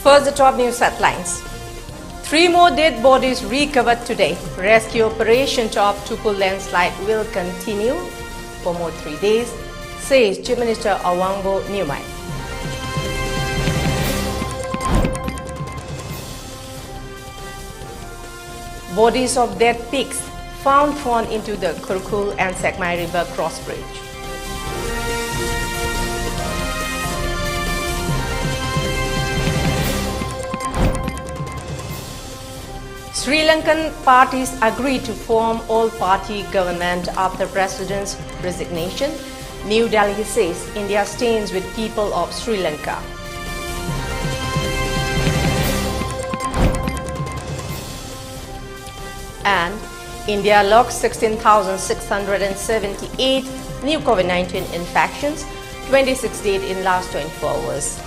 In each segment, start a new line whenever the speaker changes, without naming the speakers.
First, the top news headlines. 3 more dead bodies recovered today. Rescue operation top Tupul landslide will continue for more 3 days, says Chief Minister Awangbo Nyumai. Bodies of dead pigs found thrown into the Kurkul and Sekmai River cross bridge. Sri Lankan parties agreed to form all-party government after President's resignation. New Delhi says India stands with people of Sri Lanka. And India logged 16,678 new COVID-19 infections, 26 days in last 24 hours.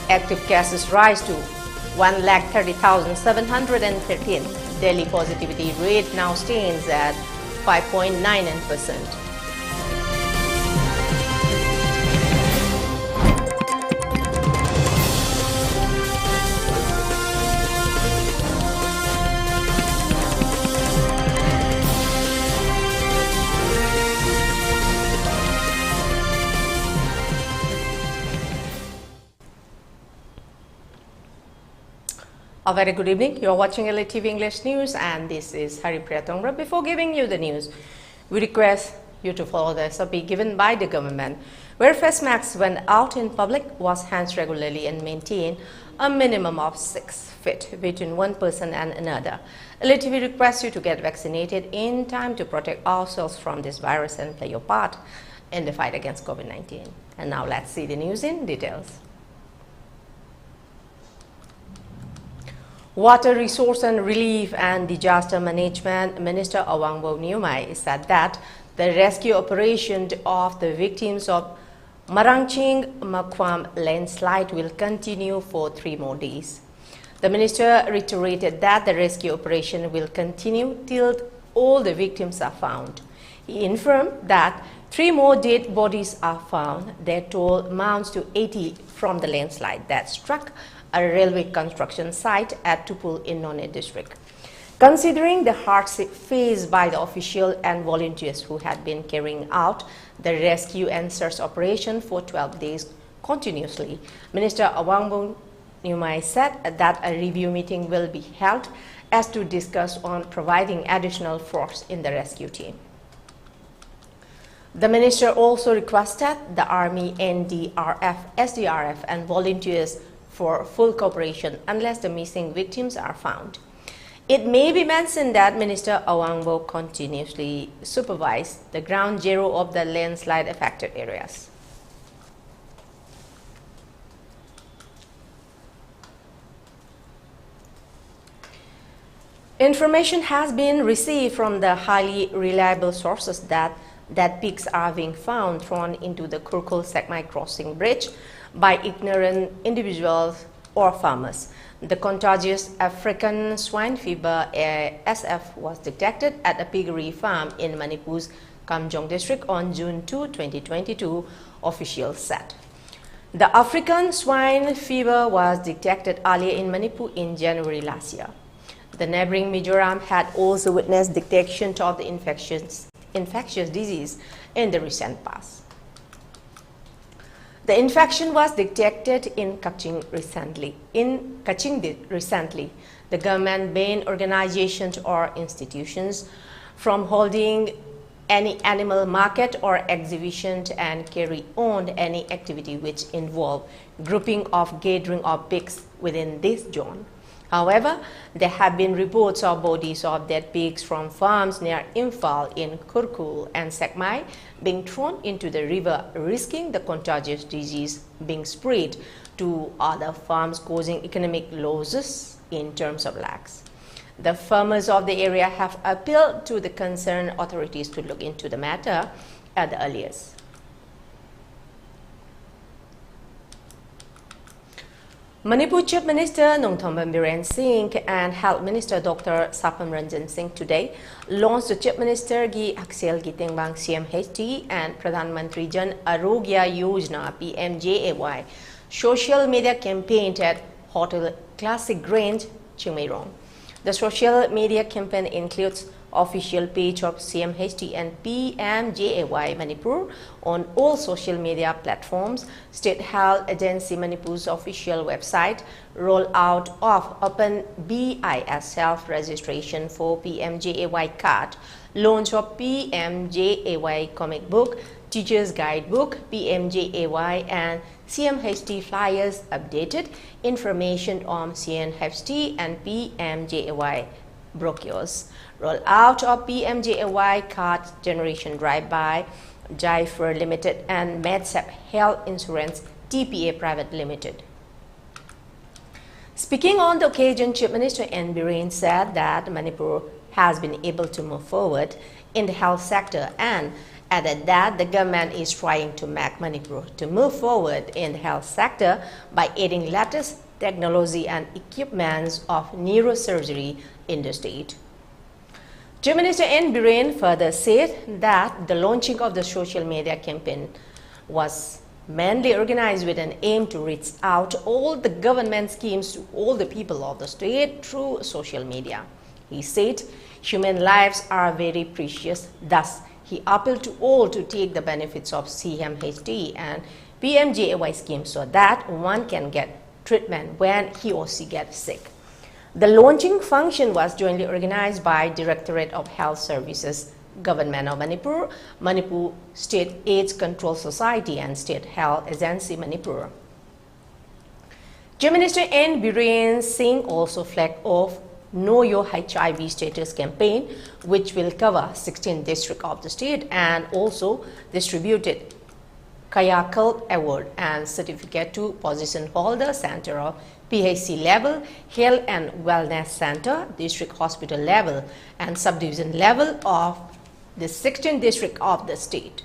Active cases rise to 1,30,713. Daily positivity rate now stands at 5.99%. A very good evening. You are watching ELITETV English News and this is Haripriya. Before giving you the news, we request you to follow the SOP given by the government. Wear face masks when out in public, wash hands regularly and maintain a minimum of 6 feet between one person and another. ELITETV requests you to get vaccinated in time to protect ourselves from this virus and play your part in the fight against COVID-19. And now let's see the news in details. Water Resource and Relief and Disaster Management Minister Awangbo Nyumai said that the rescue operation of the victims of Marangching Makwam landslide will continue for 3 more days. The minister reiterated that the rescue operation will continue till all the victims are found. He informed that 3 more dead bodies are found. Their toll amounts to 80 from the landslide that struck a railway construction site at Tupul in Nonne district. Considering the hardship faced by the officials and volunteers who had been carrying out the rescue and search operation for 12 days continuously, Minister Awangbo Nyumai said that a review meeting will be held as to discuss on providing additional force in the rescue team. The minister also requested the Army, NDRF, SDRF and volunteers for full cooperation unless the missing victims are found. It may be mentioned that Minister Awangbo continuously supervised the ground zero of the landslide affected areas. Information has been received from the highly reliable sources that pigs are being found thrown into the Kurkul Sekmai crossing bridge by ignorant individuals or farmers. The contagious African swine fever (SF) was detected at a piggery farm in Manipur's Kamjong district on June 2, 2022, officials said. The African swine fever was detected earlier in Manipur in January last year. The neighboring Mizoram had also witnessed detection of the infectious disease in the recent past. The infection was detected in Kaching recently. The government banned organizations or institutions from holding any animal market or exhibition and carry on any activity which involve grouping of gathering of pigs within this zone. However, there have been reports of bodies of dead pigs from farms near Imphal in Kurkul and Sekmai being thrown into the river, risking the contagious disease being spread to other farms, causing economic losses in terms of lakhs. The farmers of the area have appealed to the concerned authorities to look into the matter at the earliest. Manipur Chief Minister Nongtham Biren Singh and Health Minister Dr. Sapam Ranjan Singh today launched the Chief Minister Gi Aksel Gitengbang CMHT and Pradhan Mantri Jan Arogya Yojana PMJAY social media campaign at Hotel Classic Grange, Chimairong. The social media campaign includes official page of CMHT and PMJAY Manipur on all social media platforms, State Health Agency Manipur's official website, rollout of Open BIS self-registration for PMJAY card, launch of PMJAY comic book, Teacher's Guidebook, PMJAY and CMHT flyers updated, information on CMHT and PMJAY brochures, rollout of PMJAY card generation drive by Jaifer Limited and MedSep Health Insurance TPA Private Limited. Speaking on the occasion, Chief Minister N. Biren said that Manipur has been able to move forward in the health sector and added that the government is trying to make Manipur to move forward in the health sector by adding latest technology and equipments of neurosurgery in the state. Chief Minister N. Biren further said that the launching of the social media campaign was mainly organized with an aim to reach out all the government schemes to all the people of the state through social media. He said human lives are very precious, thus he appealed to all to take the benefits of CMHT and PMJAY schemes so that one can get treatment when he or she gets sick. The launching function was jointly organized by Directorate of Health Services, Government of Manipur, Manipur State AIDS Control Society and State Health Agency Manipur. Chief Minister N. Biren Singh also flagged off Know Your HIV Status campaign, which will cover 16 districts of the state, and also distributed Kayakal Award and certificate to position holder center of PHC level, Health and Wellness Center, district hospital level, and subdivision level of the 16th district of the state.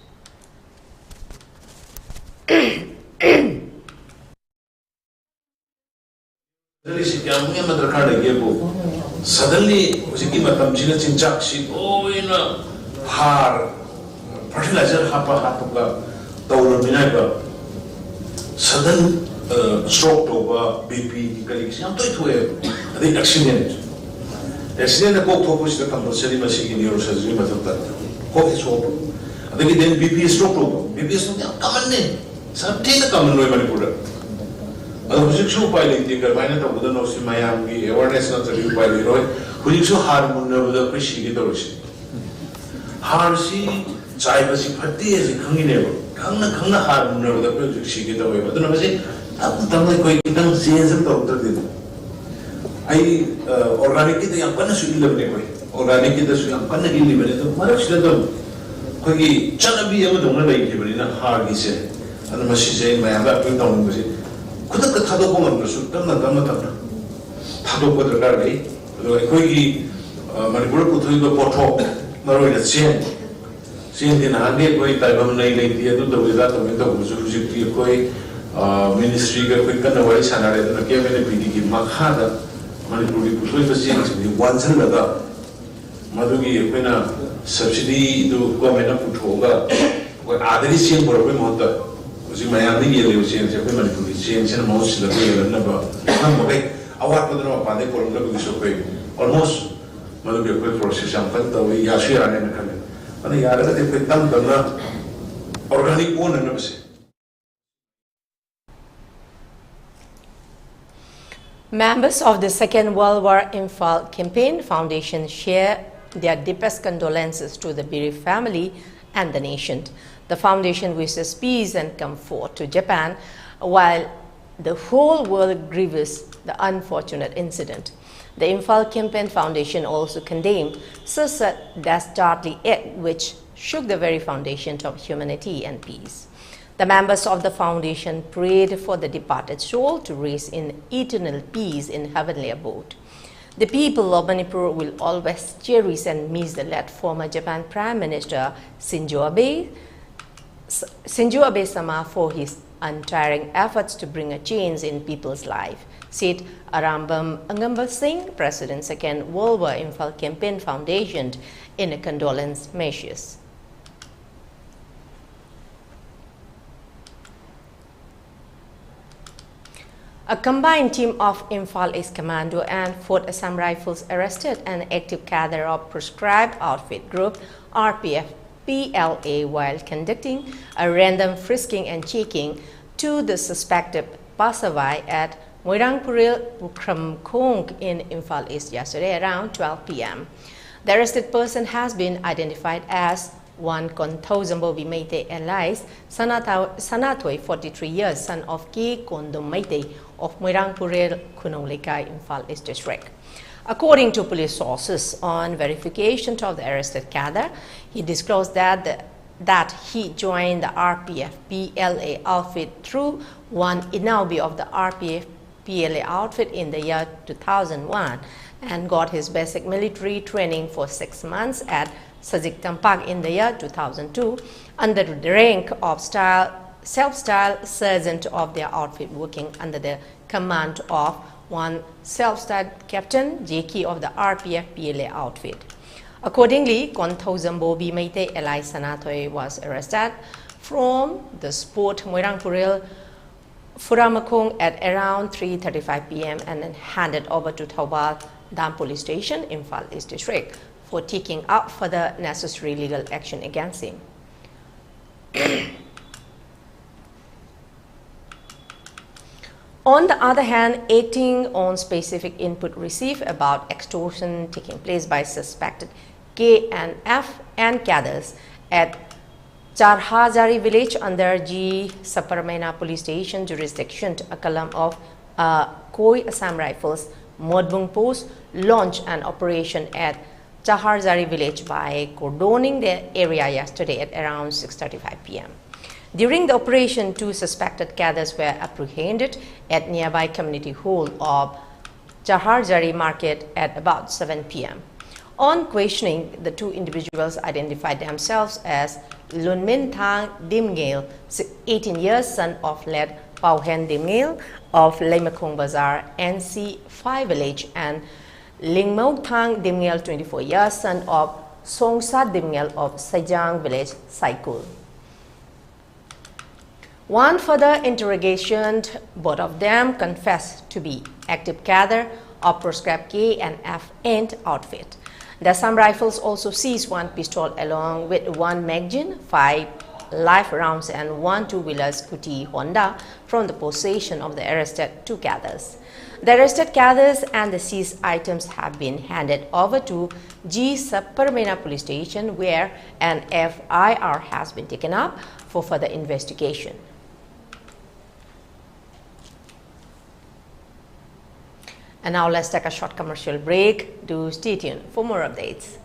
Suddenly, fertilizer sudden stroke over BP collection. I think accident. Accident the compulsory machine neurosurgery I think then BP stroke over. BP is not common name. Something common way Manipur. Who pilot the Carmina of the North Miami, awareness not the by the Roy, who is so hard on the appreciate the ocean. Harsi, Chivasi, Patti as a Kangin, Kanga hard on the project she get away, but then I say, I'm seeing doctor. I organic the Yampana should eliminate, organic the Yampana eliminate, much let them. Quaggy, Chanabi ever don't like him in a hard, he said, and the machine, my other down with it. Could the Tadopon should come the Damata Tadopo the Gary, Quaggy Manipur put to the portal, Maroy at Sien. Sien in a hundred way, Taiwan lady, the without the window was usually a ministry, quick and away, and I gave any pretty Makhada, Manipur put the scenes with once another. Madugi, when a subsidy to government put over, what other same for a month. Was in Miami, you change a women to change and most of the number. I want to know about the problem is okay. Almost Mother process and Penta, we are sharing and coming. And the other they put down the organic one and never.
Members of the Second World War Infal Campaign Foundation share their deepest condolences to the bereaved family and the nation. The foundation wishes peace and comfort to Japan while the whole world grieves the unfortunate incident. The Infal Campaign Foundation also condemned such a dastardly act which shook the very foundation of humanity and peace. The members of the foundation prayed for the departed soul to rest in eternal peace in heavenly abode. The people of Manipur will always cherish and miss the late former Japan Prime Minister Shinzo Abe-sama for his untiring efforts to bring a change in people's life, said Arambam Angambal Singh, President Second World War Infal Campaign Foundation, in a condolence message. A combined team of Imphal East Commando and 4th Assam Rifles arrested an active cadre of Prescribed Outfit Group RPF PLA while conducting a random frisking and checking to the suspected passerby at Moirangpuril Kramkong in Imphal East yesterday around 12 p.m. The arrested person has been identified as one Kontho Meite Elias Sanatoy, 43 years, son of Ki Kondom Meite of Moirangpuril Kunongleka, Imphal East District. According to police sources, on verification of the arrested cadre, he disclosed that he joined the RPF PLA outfit through one Inaubi of the RPF PLA outfit in the year 2001 and got his basic military training for 6 months at Sajik Tampak in the year 2002 under the rank of self-styled sergeant of their outfit, working under the command of one self-styled Captain JK of the RPF PLA outfit. Accordingly, Kontho Zambobi Meite Elai Sanatoy was arrested from the sport Moirangpuril Furamakong at around 3:35 p.m. and then handed over to Taubal Dam Police Station, Imphal East District, for taking up further necessary legal action against him. On the other hand, acting on specific input received about extortion taking place by suspected KNF and cadres at Charhazari village under G. Saparmena Police Station jurisdiction, a column of Koi Assam Rifles Modbung Post launched an operation at Charhazari village by cordoning the area yesterday at around 6:35 p.m. During the operation, 2 suspected cadres were apprehended at nearby community hall of Charhazari market at about 7 p.m. On questioning, the 2 individuals identified themselves as Lunmin Thang Dimgale, 18 years, son of late Pauhen Dimgale of Leimakong Bazar, NC5 village, and Lingmok Thang Dimgale, 24 years, son of Songsat Dimgale of Sajang village, Saikul. One further interrogation, both of them confessed to be active cadre of Prescribed K and F and outfit. The Assam Rifles also seized 1 pistol along with 1 magazine, 5 live rounds and 1 two-wheeler scooty Honda from the possession of the arrested 2 cadres. The arrested cadres and the seized items have been handed over to G. Saparmena Police Station, where an FIR has been taken up for further investigation. And now let's take a short commercial break. Do stay tuned for more updates.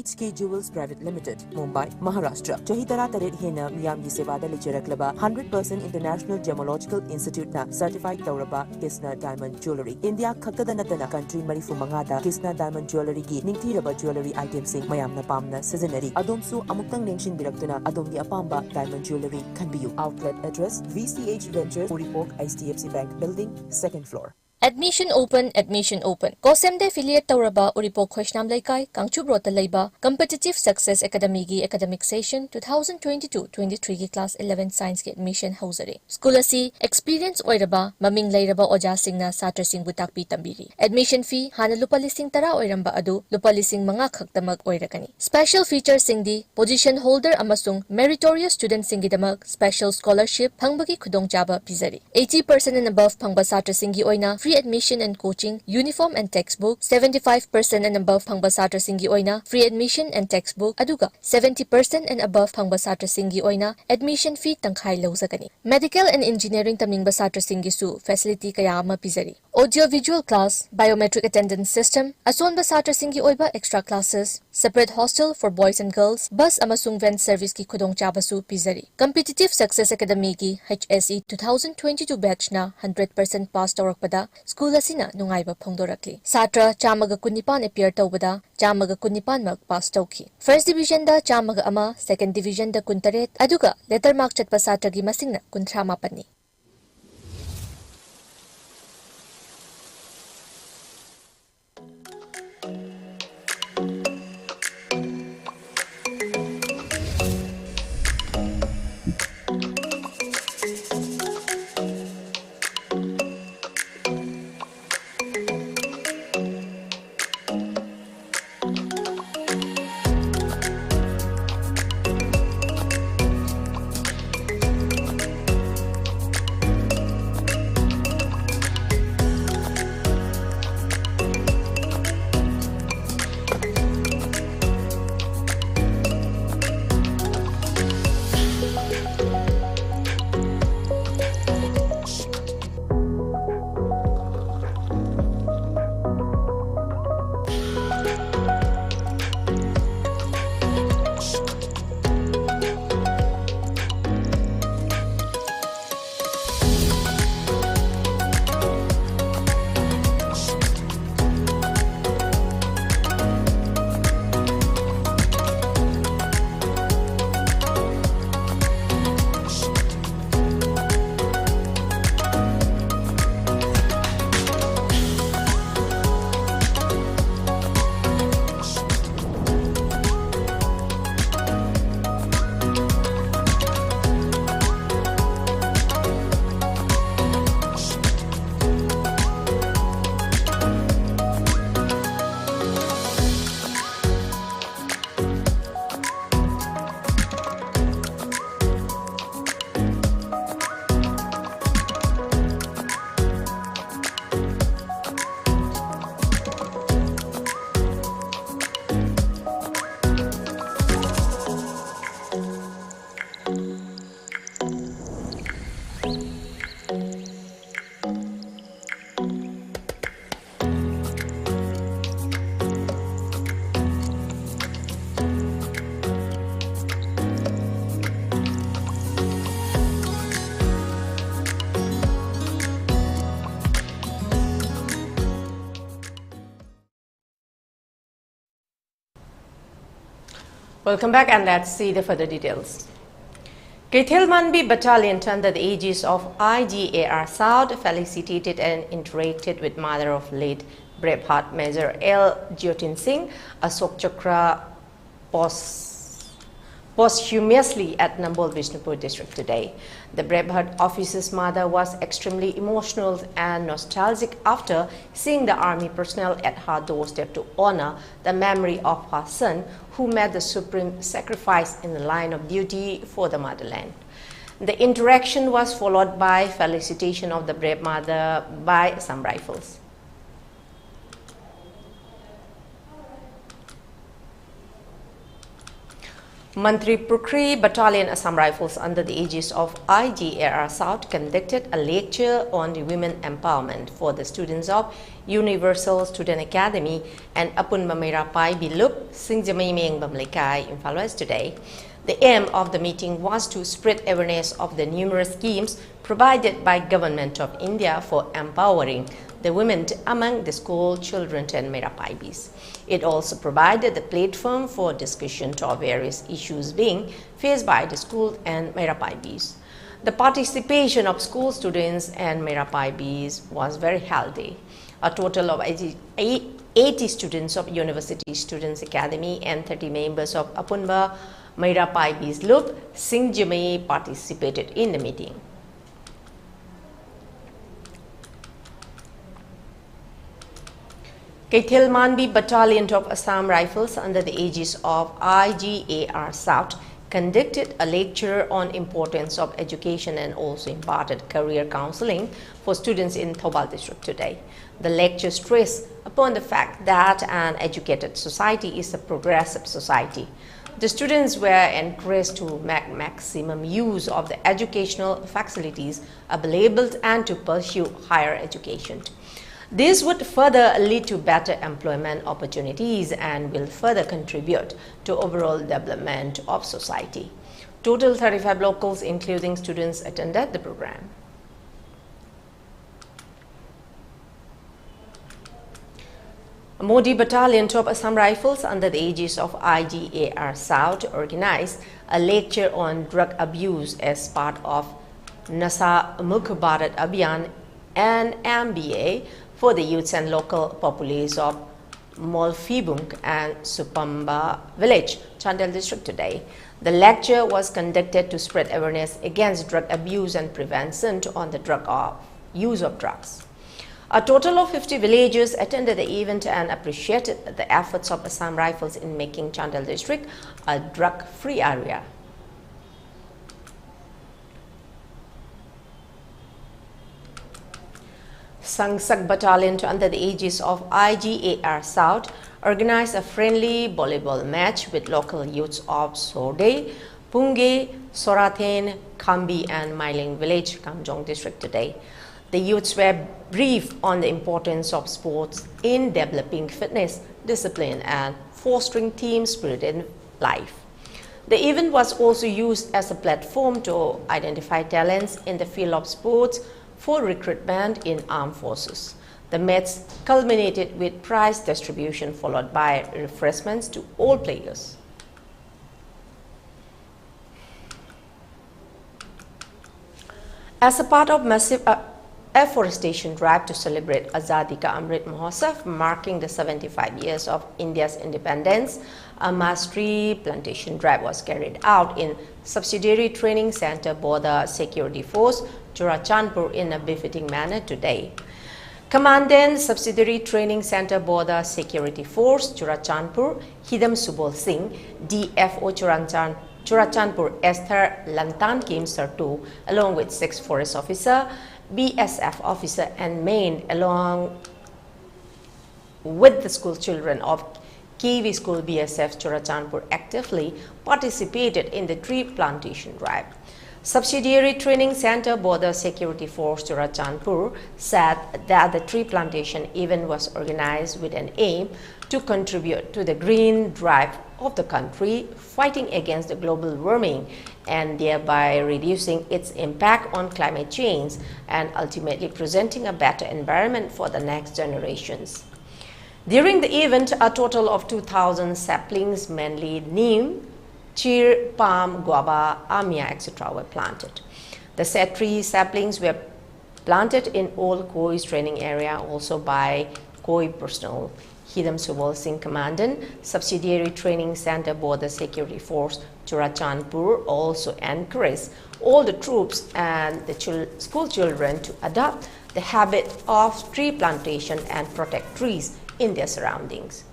HK Jewels Private Limited, Mumbai, Maharashtra. Chahi tara taret hena miyamgi sevada lichiraklaba 100% International Gemological Institute na certified tauraba Kisna Diamond Jewelry. India khaktada natana country marifu mangada Kisna Diamond Jewelry gi ningthiraba jewelry items sing mayamna pamna sizinari. Adomsu amuktang nengshin birakuna adomgi apamba diamond jewelry kanbiyu. Outlet address VCH Ventures, Uripok, HDFC Bank Building, 2nd floor.
Admission open, admission open. Kosemde affiliate tauraba Uripok Khoshnam Laikai, Kangchub Rota Laiba, Competitive Success Academy gi Academic Session 2022-23 gi Class 11 Science gi admission hausare. School asi experience oiraba, maming lairaba oja singna satra sing butakpi tambiri. Admission fee hana lupa lising tara oiramba adu, lupa lising mga khakdamag oirakani. Special features singdi, position holder amasung meritorious student singidamag, special scholarship, pangbagi kudong jaba pizari. 80% and above pangba satra singi oina, free admission and coaching, uniform and textbook, 75% and above pangba satra singi oina, free admission and textbook, aduga 70% and above pangba satra singi oina, admission fee tangkhay lausagani. Medical and engineering taming basatra singi su facility kaya ama pizari. Audio visual class, biometric attendance system, ason basatra singi oiba extra classes, separate hostel for boys and girls, bus amasung van service ki kudong chabasu pizari. Competitive Success Academy ki HSE 2022 batch na 100% pass tawrakpada school asina nungaiba phongdorakli. Satra chamaga kunipan appear tawbada chamaga kunipan mag pass tawki. First division da chamaga ama, second division da kuntaret, aduga letter mark chatpa satra gi masingna kuntrama pani.
Welcome back, and let's see the further details. Keithilmanbi Battalion, under the aegis of IGAR South, felicitated and interacted with mother of late Braveheart Major L. Jyotin Singh, Ashok Chakra posthumously at Nambol, Vishnupur district today. The Braveheart officer's mother was extremely emotional and nostalgic after seeing the army personnel at her doorstep to honor the memory of her son, who made the supreme sacrifice in the line of duty for the motherland. The interaction was followed by felicitation of the brave mother by some rifles. Manipur Battalion Assam Rifles under the aegis of IGAR South conducted a lecture on the women empowerment for the students of Universal Student Academy and Apun Mamera Pai Bilup Singjamay Mengbam Lekai in Imphal West today. The aim of the meeting was to spread awareness of the numerous schemes provided by Government of India for empowering the women among the school children and Merapaibis. It also provided the platform for discussion of various issues being faced by the school and Merapaibis. The participation of school students and Merapaibis was very healthy. A total of 80 students of University Students Academy and 30 members of Apunba Merapaibis Loop Singjamay participated in the meeting. Kaithil Manbi Battalion of Assam Rifles under the aegis of IGAR South conducted a lecture on importance of education and also imparted career counseling for students in Thoubal district today. The lecture stressed upon the fact that an educated society is a progressive society. The students were encouraged to make maximum use of the educational facilities available and to pursue higher education. This would further lead to better employment opportunities and will further contribute to overall development of society. Total 35 locals, including students, attended the program. Modi Battalion of Assam Rifles under the aegis of IGAR South organized a lecture on drug abuse as part of Nasa Mukh Bharat Abhiyan and MBA for the youths and local populace of Molfibung and Supamba village, Chandel district today. The lecture was conducted to spread awareness against drug abuse and prevention on the use of drugs. A total of 50 villagers attended the event and appreciated the efforts of Assam Rifles in making Chandel district a drug-free area. Sangsak Battalion under the aegis of IGAR South organized a friendly volleyball match with local youths of Sorde, Punge, Sorathen, Kambi and Mailing village, Kamjong district today. The youths were briefed on the importance of sports in developing fitness, discipline and fostering team spirit in life. The event was also used as a platform to identify talents in the field of sports for recruitment in armed forces. The match culminated with prize distribution followed by refreshments to all players. As a part of massive afforestation drive to celebrate Azadi Ka Amrit Mahotsav, marking the 75 years of India's independence, a mass tree plantation drive was carried out in Subsidiary Training Center Border Security Force, Churachandpur in a befitting manner today. Commandant Subsidiary Training Center Border Security Force, Churachandpur, Hidam Subol Singh, DFO Churachandpur Esther Lantan Kim Sartu, along with 6 forest officer, BSF officer and main along with the school children of KV School BSF Churachandpur actively participated in the tree plantation drive. Subsidiary Training Center Border Security Force Churachandpur said that the tree plantation event was organized with an aim to contribute to the green drive of the country, fighting against the global warming and thereby reducing its impact on climate change and ultimately presenting a better environment for the next generations. During the event, a total of 2,000 saplings, mainly neem, cheer, palm, guava, amia, etc. were planted. The said tree saplings were planted in Old Koi's training area also by Koi personnel. Hidam Subol Singh, Commandant, Subsidiary Training Center Border Security Force, Churachandpur, also encouraged all the troops and the school children to adopt the habit of tree plantation and protect trees in their surroundings.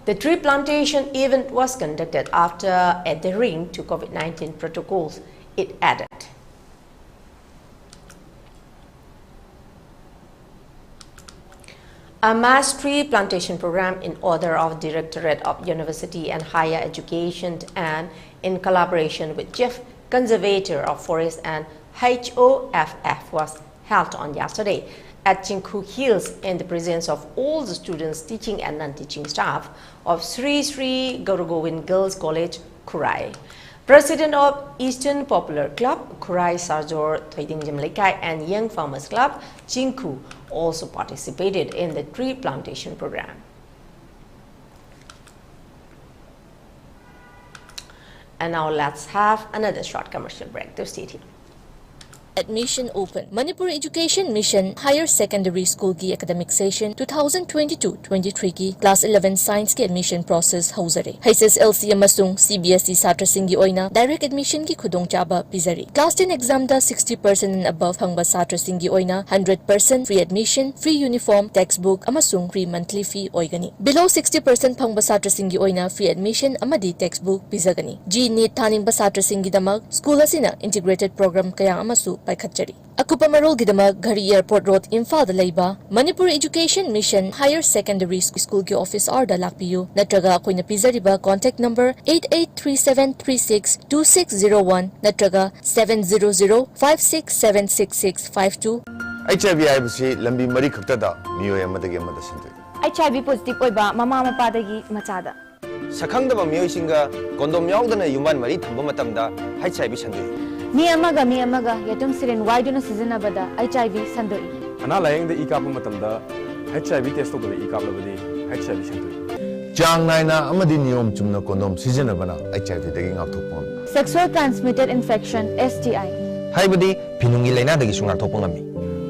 The tree plantation event was conducted after adhering to COVID-19 protocols, it added. A mass tree plantation program in order of Directorate of University and Higher Education and in collaboration with Chief Conservator of Forest and HOFF was held on yesterday at Chinku Hills in the presence of all the students, teaching and non-teaching staff of Sri Sri Gauragovind Girls College, Kurai. President of Eastern Popular Club, Kurai Sarjor Thoiding Jimlekai and Young Farmers Club, Chinku, also participated in the tree plantation program. And now let's have another short commercial break. To stay tuned.
Admission open. Manipur Education Mission Higher Secondary School ki academic session 2022-23 ki class 11 science ki admission process hauzare. HSLC amasung CBSE satra singgi oina direct admission ki khudong chaba pizari. Class 10 exam da 60% and above hangba satra singgi oina 100% free admission, free uniform, textbook amasung free monthly fee oigani. Below 60% phangba satra singgi oina free admission amadi textbook pizagani. G NEET thaning ba satra singgi damag school asina integrated program kaya amasu Paikhatchari. Akupa Marol Gidama Ghari Airport Road Imphal da Leiba Manipur Education Mission Higher Secondary School ki office arda lakpiyu natraga akoina pizariba contact number 8837362601 natraga 70056766652
HIV IBC lambi mari khakta da miyo amadagi amada sindui
HIV positive oiba mama mapadagi machada
sakhangdaba miyo singa kondom yaudana yuman mari thamba matamda HIV sandui
mi amaga yatum siren waiduna sizinabada HIV sandoi
ana layeng da ikapa matamda HIV test to bale ikapa labadi HIV sandoi
jang naina amadi niyom chumna kondom sizinabana HIV dagi ngakthopon
sexual transmitted infection STI
haibadi pinungi laina dagi sungar thopongami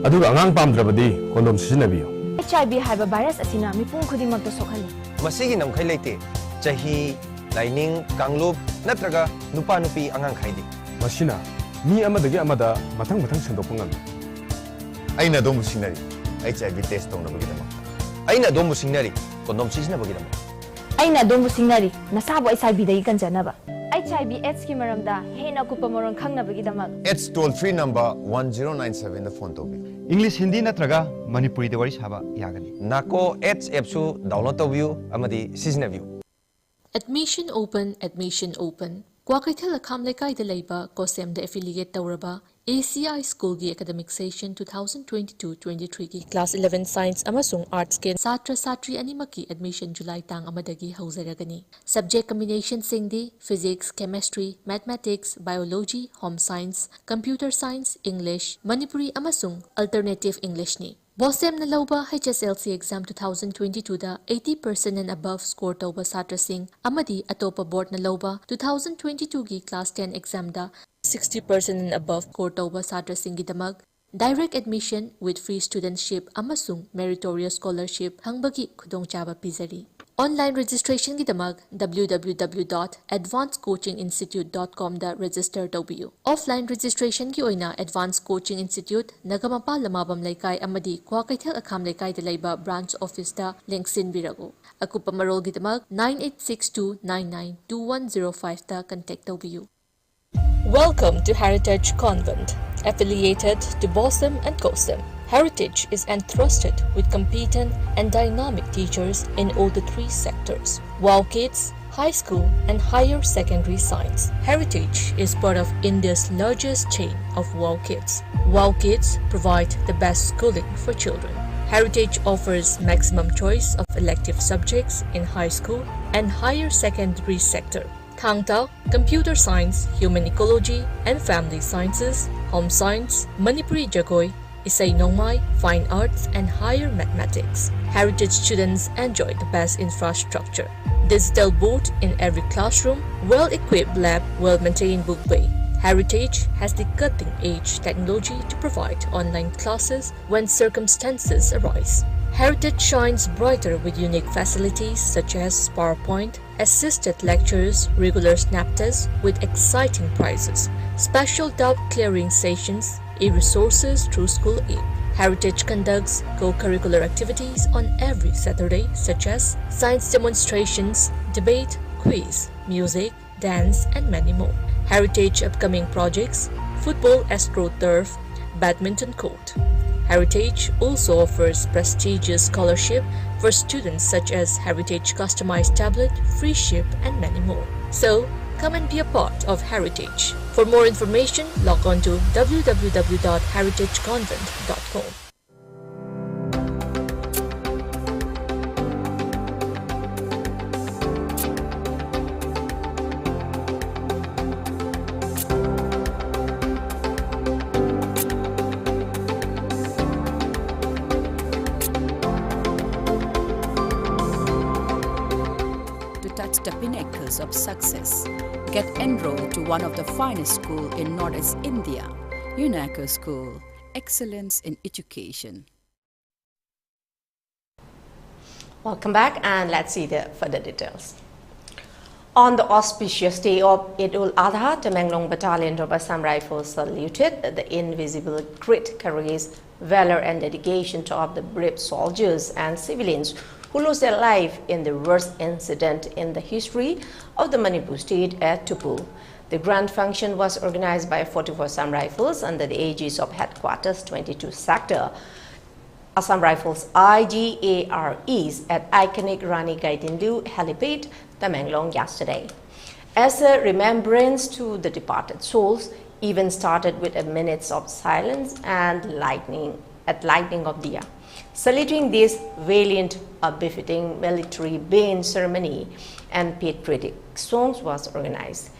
aduga angang pamdrabadi kondom sizinabiyo
HIV haiba virus asina mipung khudingmakta sokhali
masigi namkhai leite chahi laining kanglup natraga nupa nupi angang khaidi
Masina, mi amadagi amada matang sendokpa ngami.
Aina domu singnari HIV test tawnabagidamak. Aina domu singnari kondom sizinabagidama.
Aina domu singnari nasabo HIV dagi kanjanaba. HIV AIDS ki maramda hena kupa moron khangnabagidamak.
AIDS toll free number 1097 da phone tobi.
English Hindi natraga Manipuri da wari saba yagani.
Nako AIDS app su download tawbiu amadi sizinabiu.
Admission open. Kwakaithal Akham Lekai de Leiba Kosem de affiliate Tauraba ACI School gi academic session 2022-23 ki class 11 science amasung arts ke satra satri animaki admission July tang amadagi hauzaragani. Subject combination singdi physics, chemistry, mathematics, biology, home science, computer science, English, Manipuri amasung alternative English ni. Bosem na lauba HSLC exam 2022 da 80% and above score tauba satra sing amadi atopa board na lauba 2022 gi class 10 exam da 60% and above score tauba satra sing gidamag direct admission with free studentship amasung meritorious scholarship hangbagi khudongchaba pizari. Online registration gidamag www.advancedcoachinginstitute.com da register taubiyu. Offline registration gi oina Advanced Coaching Institute Nagamapa Lamabam Laikai amadi Kwakaithal Akham Laikai da Leiba branch office da link sinbirago. Akupa marol gidamag 9862992105 da contact taubiyu. Welcome to Heritage Convent, affiliated to Bosem and Kosem. Heritage is entrusted with competent and dynamic teachers in all the three sectors: WOW Kids, high school, and higher secondary science. Heritage is part of India's largest chain of WOW Kids. WOW Kids provide the best schooling for children. Heritage offers maximum choice of elective subjects in high school and higher secondary sector. Thangta, computer science, human ecology, and family sciences, home science, Manipuri Jagoi, Isai Nongmai, fine arts, and higher mathematics. Heritage students enjoy the best infrastructure. Digital board in every classroom, well-equipped lab, well-maintained book bay. Heritage has the cutting-edge technology to provide online classes when circumstances arise. Heritage shines brighter with unique facilities such as PowerPoint, assisted lectures, regular snap tests with exciting prizes, special doubt clearing sessions, e-resources through School Aid. Heritage conducts co-curricular activities on every Saturday such as science demonstrations, debate, quiz, music, dance, and many more. Heritage upcoming projects: football AstroTurf, badminton court. Heritage also offers prestigious scholarship for students such as Heritage Customized Tablet, Free Ship and many more. So, come and be a part of Heritage. For more information, log on to www.heritageconvent.com.
Touch the pinnacles of success. Get enrolled to one of the finest schools in Northeast India, UNACO School, Excellence in Education.
Welcome back, and let's see the further details. On the auspicious day of Eid ul-Adha, the Tamenglong Battalion of Assam Rifles saluted the invisible grit, courage, valor and dedication of the brave soldiers and civilians who lost their life in the worst incident in the history of the Manipur state at Tupul. The grand function was organized by 44 Assam Rifles under the aegis of Headquarters 22 Sector Assam Rifles IGAREs at iconic Rani Gaitindu helipad, Tamenglong yesterday. As a remembrance to the departed souls, event started with a minute of silence and lightning of Diya. Saluting this valiant, befitting military band ceremony and patriotic songs was organized,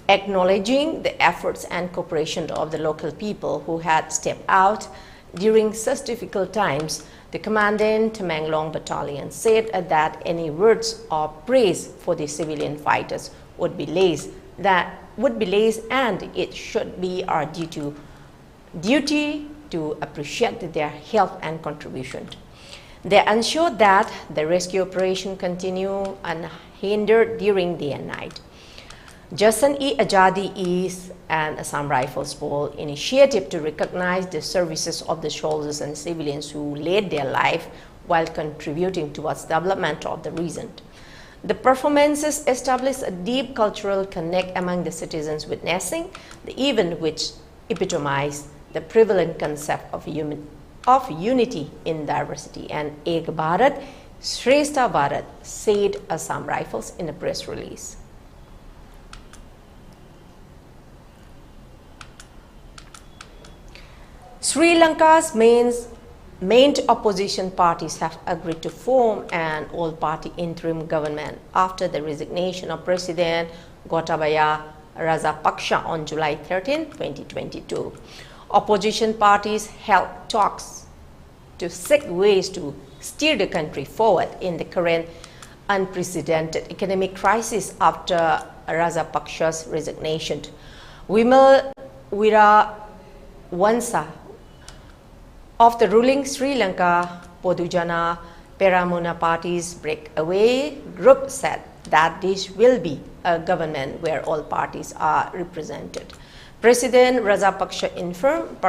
acknowledging the efforts and cooperation of the local people who had stepped out during such difficult times. The commandant Tamenglong Battalion said that any words of praise for the civilian fighters would be laced, and it should be our duty to appreciate their help and contribution. They ensured that the rescue operation continued unhindered during day and night. Jasan-e-Ajadi is an Assam Rifles Ball initiative to recognize the services of the soldiers and civilians who laid their life while contributing towards development of the region. The performances established a deep cultural connect among the citizens, witnessing the event which epitomized the prevalent concept of unity in diversity and Ek Bharat, Shrestha Bharat, said Assam Rifles in a press release. Sri Lanka's main opposition parties have agreed to form an all-party interim government after the resignation of President Gotabaya Rajapaksa on July 13, 2022. Opposition parties held talks to seek ways to steer the country forward in the current unprecedented economic crisis after Rajapaksa's resignation. Wimal Wirawansa of the ruling Sri Lanka Podujana Peramuna Party's breakaway group said that this will be a government where all parties are represented. President Rajapaksa informed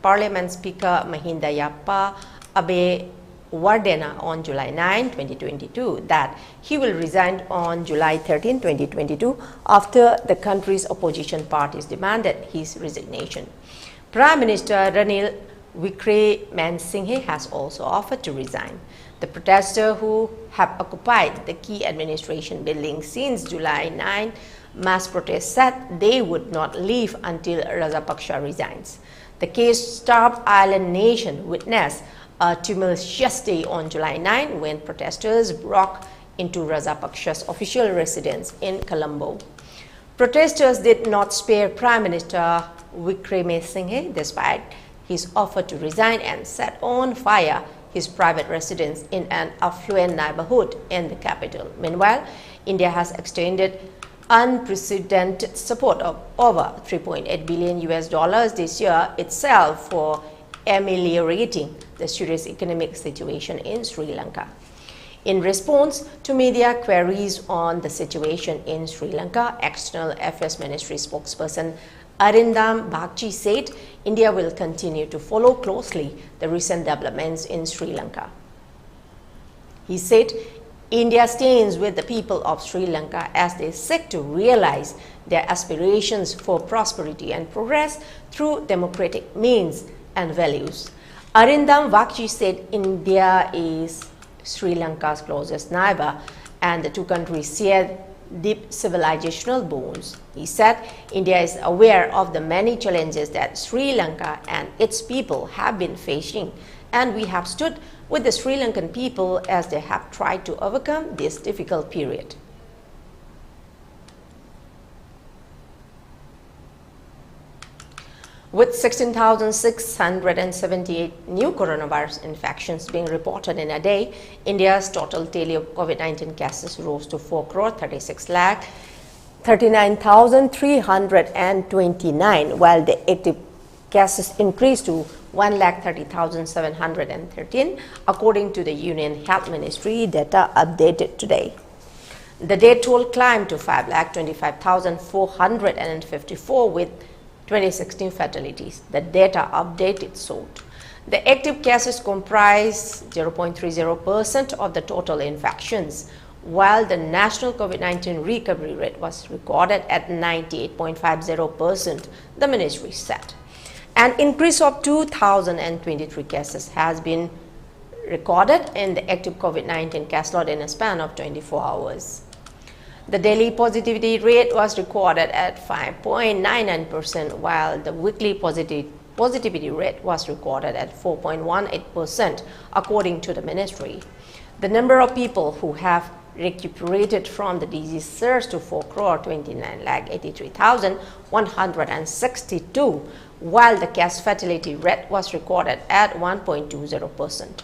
Parliament Speaker Mahinda Yappa Abewardena on July 9, 2022 that he will resign on July 13, 2022 after the country's opposition parties demanded his resignation. Prime Minister Ranil Wickremesinghe has also offered to resign. The protesters who have occupied the key administration building since July 9 mass protests said they would not leave until Rajapaksa resigns. The case-starved island nation witnessed a tumultuous day on July 9 when protesters broke into Rajapaksa's official residence in Colombo. Protesters did not spare Prime Minister Wickremesinghe despite his offer to resign and set on fire his private residence in an affluent neighborhood in the capital. Meanwhile, India has extended unprecedented support of over $3.8 billion this year itself for ameliorating the serious economic situation in Sri Lanka. In response to media queries on the situation in Sri Lanka, External Affairs Ministry spokesperson Arindam Bagchi said India will continue to follow closely the recent developments in Sri Lanka. He said India stands with the people of Sri Lanka as they seek to realize their aspirations for prosperity and progress through democratic means and values. Arindam Bakshi said India is Sri Lanka's closest neighbor and the two countries share deep civilizational bonds. He said India is aware of the many challenges that Sri Lanka and its people have been facing, and we have stood with the Sri Lankan people as they have tried to overcome this difficult period. With 16,678 new coronavirus infections being reported in a day, India's total tally of COVID-19 cases rose to 4,36,39,329, while the active cases increased to 1,30,713, according to the Union Health Ministry data updated today. The death toll climbed to 5,25,454 with 2016 fatalities. The data updated showed the active cases comprise 0.30% of the total infections, while the national COVID-19 recovery rate was recorded at 98.50%, the ministry said. An increase of 2,023 cases has been recorded in the active COVID-19 case load in a span of 24 hours. The daily positivity rate was recorded at 5.99%, while the weekly positivity rate was recorded at 4.18%, according to the ministry. The number of people who have recuperated from the disease surged to 4,29,83,162, while the case fatality rate was recorded at 1.20%.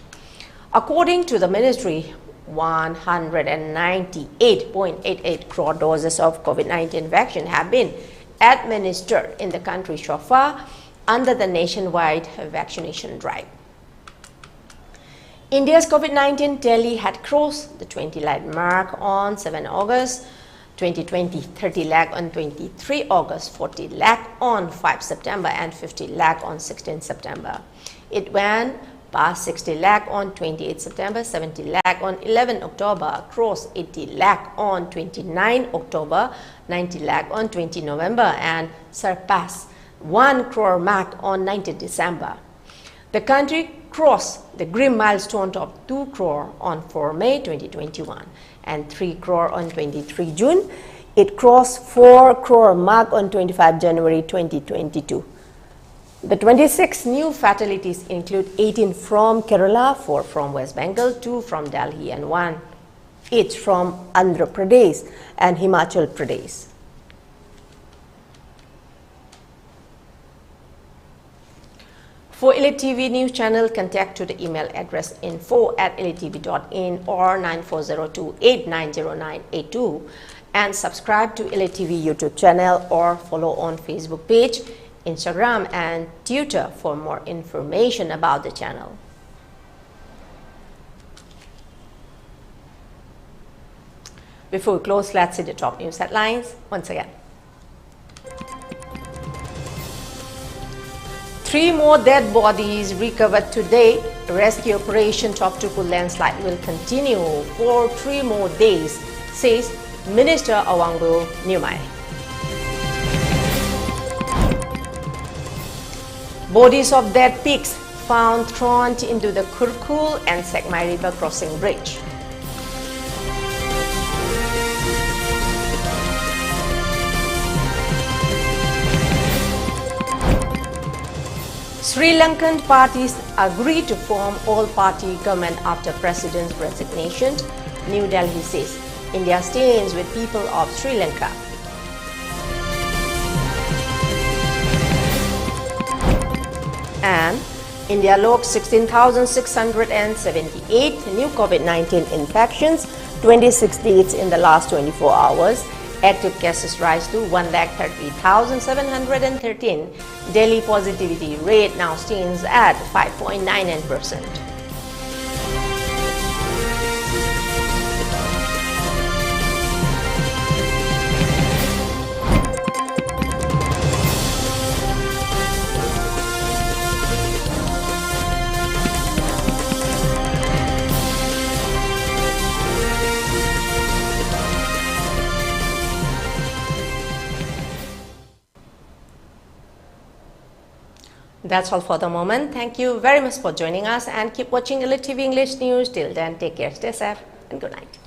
According to the ministry, 198.88 crore doses of COVID-19 vaccine have been administered in the country so far under the nationwide vaccination drive. India's COVID-19 tally had crossed the 20 lakh mark on 7 August 2020, 30 lakh on 23 August, 40 lakh on 5 September, and 50 lakh on 16 September. It went past 60 lakh on 28 September, 70 lakh on 11 October, crossed 80 lakh on 29 October, 90 lakh on 20 November, and surpassed 1 crore mark on 19 December. The country crossed the grim milestone of 2 crore on 4 May 2021 and 3 crore on 23 June. It crossed 4 crore mark on 25 January 2022. The 26 new fatalities include 18 from Kerala, 4 from West Bengal, 2 from Delhi, and 1 each from Andhra Pradesh and Himachal Pradesh. For ELITETV News Channel, contact to the email address info@elitetv.in or 9402890982 and subscribe to ELITETV YouTube channel or follow on Facebook page, Instagram and Twitter for more information about the channel. Before we close, let's see the top news headlines once again. 3 more dead bodies recovered today. Rescue operation Choptuku landslide will continue for 3 more days, says Minister Awangbo Nyumai. Bodies of dead pigs found thrown into the Kurkul and Sekmai River crossing bridge. Sri Lankan parties agree to form all-party government after President's resignation. New Delhi says India stands with people of Sri Lanka. And India logged 16,678 new COVID-19 infections, 26 deaths in the last 24 hours. Active cases rise to 1,30,713. Daily positivity rate now stands at 5.99%. That's all for the moment. Thank you very much for joining us and keep watching ELITETV English News. Till then, take care, stay safe and good night.